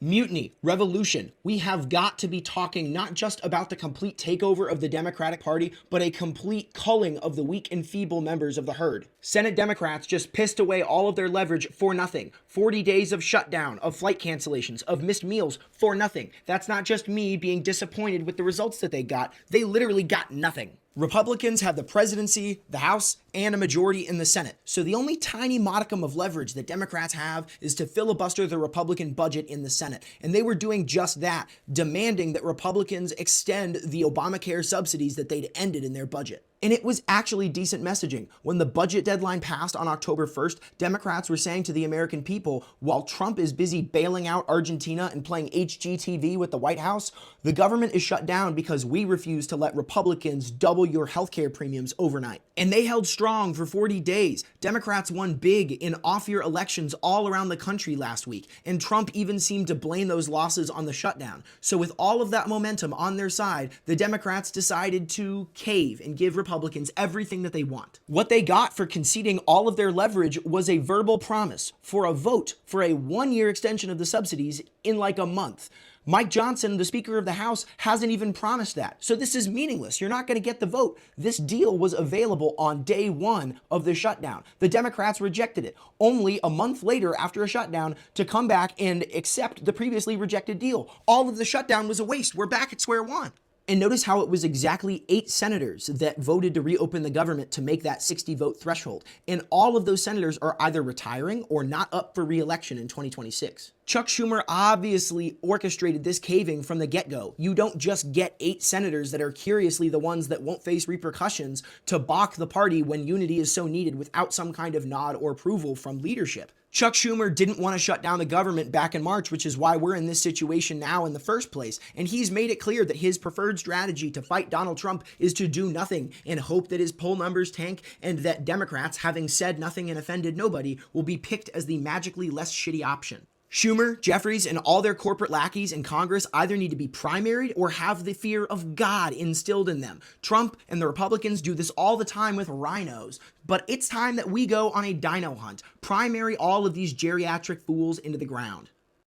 Mutiny, revolution. We have got to be talking not just about the complete takeover of the Democratic Party, but a complete culling of the weak and feeble members of the herd. Senate Democrats just pissed away all of their leverage for nothing. 40 days of shutdown, of flight cancellations, of missed meals for nothing. That's not just me being disappointed with the results that they got. They literally got nothing. Republicans have the presidency, the House, and a majority in the Senate. So the only tiny modicum of leverage that Democrats have is to filibuster the Republican budget in the Senate. And they were doing just that, demanding that Republicans extend the Obamacare subsidies that they'd ended in their budget. And it was actually decent messaging. When the budget deadline passed on October 1st, Democrats were saying to the American people, while Trump is busy bailing out Argentina and playing HGTV with the White House, the government is shut down because we refuse to let Republicans double your healthcare premiums overnight. And they held strong for 40 days. Democrats won big in off-year elections all around the country last week, and Trump even seemed to blame those losses on the shutdown. So with all of that momentum on their side, the Democrats decided to cave and give Republicans everything that they want. What they got for conceding all of their leverage was a verbal promise for a vote for a one-year extension of the subsidies in like a month. Mike Johnson, the Speaker of the House, hasn't even promised that. So this is meaningless. You're not going to get the vote. This deal was available on day one of the shutdown. The Democrats rejected it only a month later after a shutdown to come back and accept the previously rejected deal. All of the shutdown was a waste. We're back at square one. And notice how it was exactly 8 senators that voted to reopen the government to make that 60-vote threshold. And all of those senators are either retiring or not up for re-election in 2026. Chuck Schumer obviously orchestrated this caving from the get-go. You don't just get 8 senators that are curiously the ones that won't face repercussions to balk the party when unity is so needed without some kind of nod or approval from leadership. Chuck Schumer didn't want to shut down the government back in March, which is why we're in this situation now in the first place. And he's made it clear that his preferred strategy to fight Donald Trump is to do nothing and hope that his poll numbers tank and that Democrats, having said nothing and offended nobody, will be picked as the magically less shitty option. Schumer, Jeffries, and all their corporate lackeys in Congress either need to be primaried or have the fear of God instilled in them. Trump and the Republicans do this all the time with rhinos, but it's time that we go on a dino hunt, primary all of these geriatric fools into the ground.